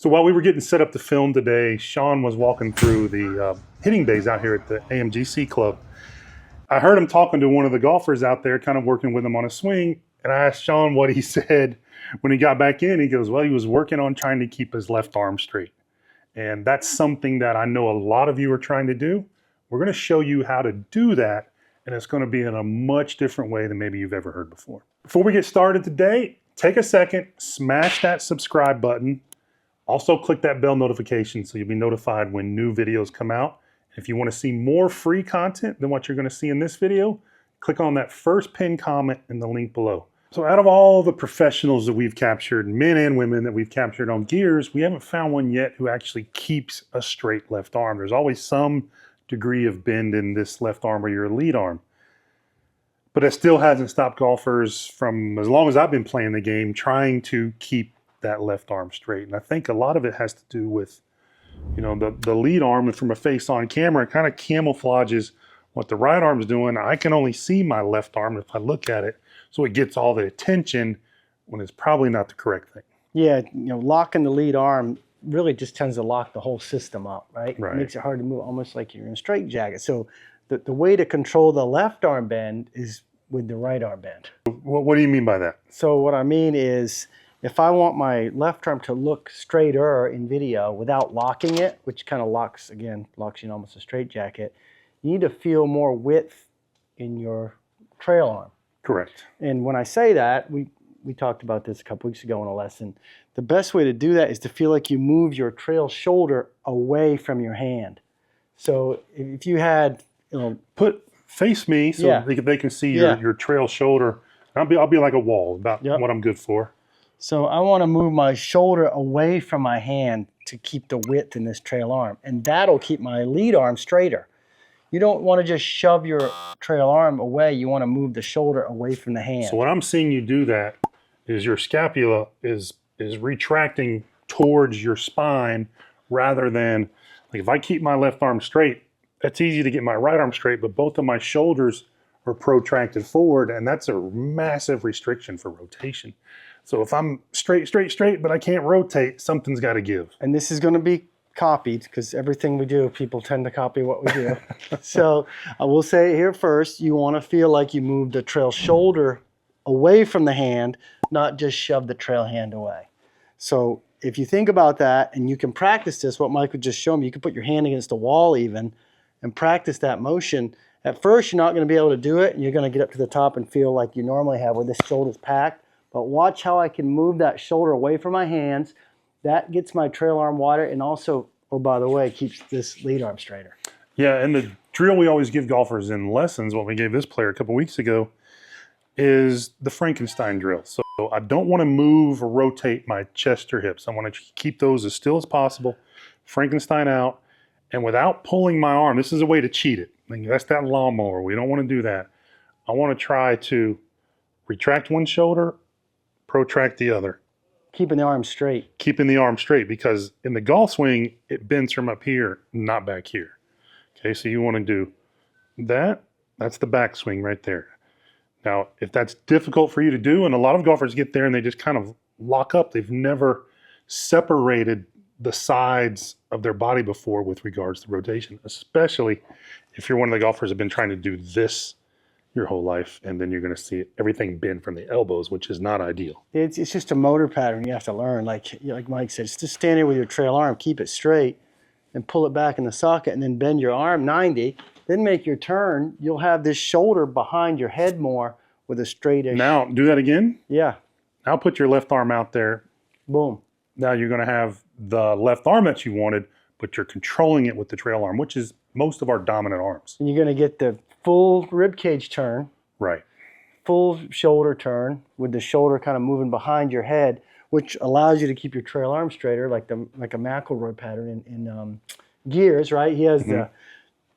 So while we were getting set up to film today, Shaun was walking through the hitting bays out here at the AMGC Club. I heard him talking to one of the golfers out there, kind of working with him on a swing. And I asked Shaun what he said when he got back in. He goes, well, he was working on trying to keep his left arm straight. And that's something that I know a lot of you are trying to do. We're going to show you how to do that. And it's going to be in a much different way than maybe you've ever heard before. Before we get started today, take a second, smash that subscribe button. Also click that bell notification so you'll be notified when new videos come out. If you want to see more free content than what you're going to see in this video, click on that first pinned comment in the link below. So out of all the professionals that we've captured, men and women that we've captured on gears, we haven't found one yet who actually keeps a straight left arm. There's always some degree of bend in this left arm or your lead arm. But it still hasn't stopped golfers from, as long as I've been playing the game, trying to keep that left arm straight. And I think a lot of it has to do with, you know, the lead arm, and from a face on camera, it kind of camouflages what the right arm's doing. I can only see my left arm if I look at it. So it gets all the attention when it's probably not the correct thing. Yeah, you know, locking the lead arm really just tends to lock the whole system up, right? Right. It makes it hard to move, almost like you're in a straitjacket. So the way to control the left arm bend is with the right arm bend. What do you mean by that? So what I mean is, if I want my left arm to look straighter in video without locking it, which kind of locks you in almost a straitjacket, you need to feel more width in your trail arm. Correct. And when I say that, we talked about this a couple weeks ago in a lesson. The best way to do that is to feel like you move your trail shoulder away from your hand. So if you had, you know, face me so they can see your trail shoulder. I'll be like a wall about what I'm good for. So I want to move my shoulder away from my hand to keep the width in this trail arm, and that'll keep my lead arm straighter. You don't want to just shove your trail arm away. You want to move the shoulder away from the hand. So what I'm seeing you do that is your scapula is retracting towards your spine rather than, like, if I keep my left arm straight, that's easy to get my right arm straight, but both of my shoulders are protracted forward, and that's a massive restriction for rotation. So if I'm straight, but I can't rotate, something's got to give. And this is going to be copied, because everything we do, people tend to copy what we do. So I will say it here first, you want to feel like you move the trail shoulder away from the hand, not just shove the trail hand away. So if you think about that, and you can practice this, what Mike would just show me, you can put your hand against the wall even, and practice that motion. At first, you're not going to be able to do it, and you're going to get up to the top and feel like you normally have, where this shoulder's packed. But watch how I can move that shoulder away from my hands. That gets my trail arm wider, and also, oh, by the way, keeps this lead arm straighter. Yeah, and the drill we always give golfers in lessons, what we gave this player a couple weeks ago, is the Frankenstein drill. So I don't want to move or rotate my chest or hips. I want to keep those as still as possible, Frankenstein out, and without pulling my arm. This is a way to cheat it. I mean, that's that lawnmower. We don't want to do that. I want to try to retract one shoulder, protract the other. Keeping the arm straight. Keeping the arm straight, because in the golf swing, it bends from up here, not back here. Okay, so you want to do that. That's the backswing right there. Now, if that's difficult for you to do, and a lot of golfers get there and they just kind of lock up, they've never separated the sides of their body before with regards to rotation, especially if you're one of the golfers who've been trying to do this your whole life, and then you're going to see everything bend from the elbows, which is not ideal. It's just a motor pattern you have to learn. Like Mike said, just stand here with your trail arm, keep it straight, and pull it back in the socket, and then bend your arm 90. Then make your turn. You'll have this shoulder behind your head more with a straightish. Now, do that again. Yeah. Now put your left arm out there. Boom. Now you're going to have the left arm that you wanted, but you're controlling it with the trail arm, which is most of our dominant arms. And you're going to get the full rib cage turn. Right. Full shoulder turn with the shoulder kind of moving behind your head, which allows you to keep your trail arm straighter, like a McElroy pattern in gears, right? He has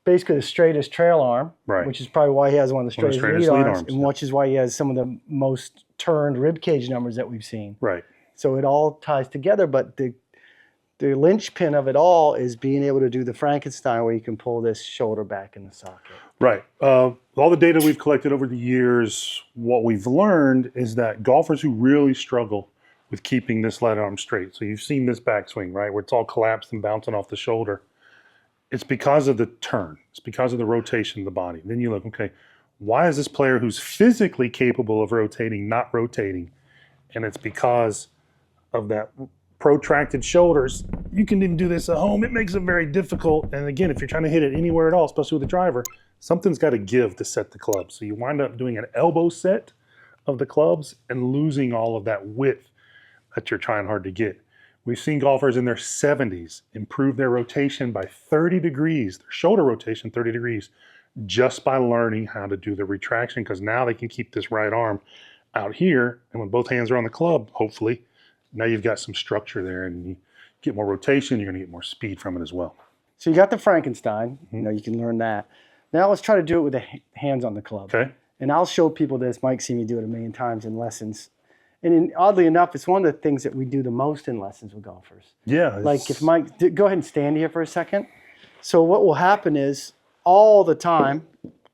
basically the straightest trail arm, right, which is probably why he has one of the straightest lead arms, and yeah, which is why he has some of the most turned rib cage numbers that we've seen. Right. So it all ties together, but the linchpin of it all is being able to do the Frankenstein, where you can pull this shoulder back in the socket. Right. All the data we've collected over the years, what we've learned is that golfers who really struggle with keeping this right arm straight. So you've seen this backswing, right, where it's all collapsed and bouncing off the shoulder. It's because of the turn. It's because of the rotation of the body. Then you look, okay, why is this player who's physically capable of rotating not rotating? And it's because of that protracted shoulders. You can even do this at home. It makes it very difficult. And again, if you're trying to hit it anywhere at all, especially with a driver, something's got to give to set the club. So you wind up doing an elbow set of the clubs and losing all of that width that you're trying hard to get. We've seen golfers in their 70s improve their rotation by 30 degrees, their shoulder rotation 30 degrees, just by learning how to do the retraction, because now they can keep this right arm out here, and when both hands are on the club, hopefully, now you've got some structure there, and you get more rotation, you're going to get more speed from it as well. So you got the Frankenstein, you can learn that. Now let's try to do it with the hands on the club. Okay. And I'll show people this. Mike's seen me do it a million times in lessons. And oddly enough, it's one of the things that we do the most in lessons with golfers. Yeah. Like if Mike, go ahead and stand here for a second. So what will happen is all the time,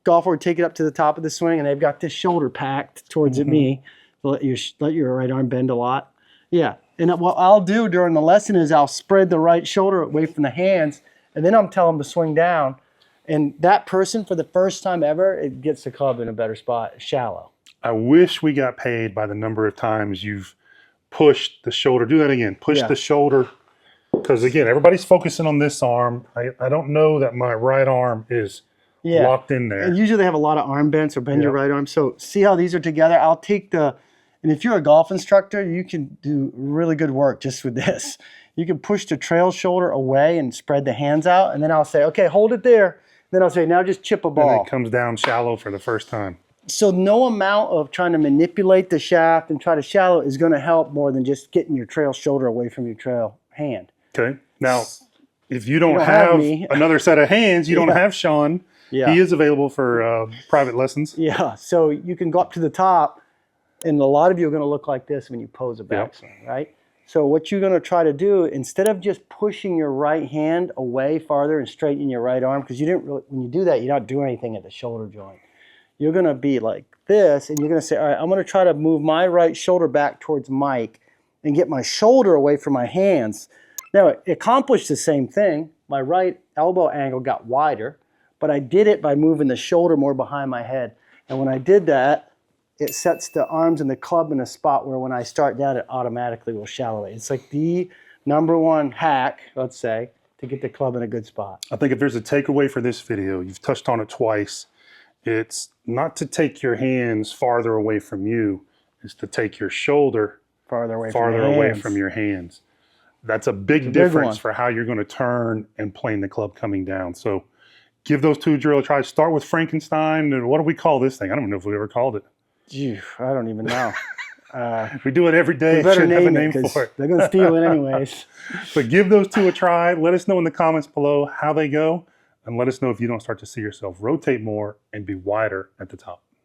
golfer would take it up to the top of the swing and they've got this shoulder packed towards me. Let your right arm bend a lot. Yeah. And what I'll do during the lesson is I'll spread the right shoulder away from the hands, and then I'm telling them to swing down. And that person, for the first time ever, it gets the club in a better spot, shallow. I wish we got paid by the number of times you've pushed the shoulder. Do that again. Push the shoulder. Because, again, everybody's focusing on this arm. I don't know that my right arm is locked in there. And usually they have a lot of arm bends, or bend your right arm. So see how these are together? I'll take the, and if you're a golf instructor, you can do really good work just with this. You can push the trail shoulder away and spread the hands out. And then I'll say, okay, hold it there. Then I'll say, now just chip a ball. And it comes down shallow for the first time. So no amount of trying to manipulate the shaft and try to shallow is going to help more than just getting your trail shoulder away from your trail hand. Okay. Now, if you don't have another set of hands, you don't have Shaun. Yeah. He is available for private lessons. Yeah. So you can go up to the top, and a lot of you are going to look like this when you pose a backswing, right? So what you're going to try to do, instead of just pushing your right hand away farther and straightening your right arm, because you didn't really, when you do that, you're not doing anything at the shoulder joint. You're going to be like this, and you're going to say, all right, I'm going to try to move my right shoulder back towards Mike and get my shoulder away from my hands. Now, it accomplished the same thing. My right elbow angle got wider, but I did it by moving the shoulder more behind my head. And when I did that, it sets the arms and the club in a spot where when I start down, it automatically will shallow it. It's like the #1 hack, let's say, to get the club in a good spot. I think if there's a takeaway for this video, you've touched on it twice. It's not to take your hands farther away from you. It's to take your shoulder farther away from your hands. That's a big difference for how you're going to turn and plane the club coming down. So give those two drills a try. Start with Frankenstein. And what do we call this thing? I don't know if we ever called it. Gee, I don't even know. We do it every day. We better Should have a name name for it. They're going to steal it anyways. But give those two a try. Let us know in the comments below how they go. And let us know if you don't start to see yourself rotate more and be wider at the top.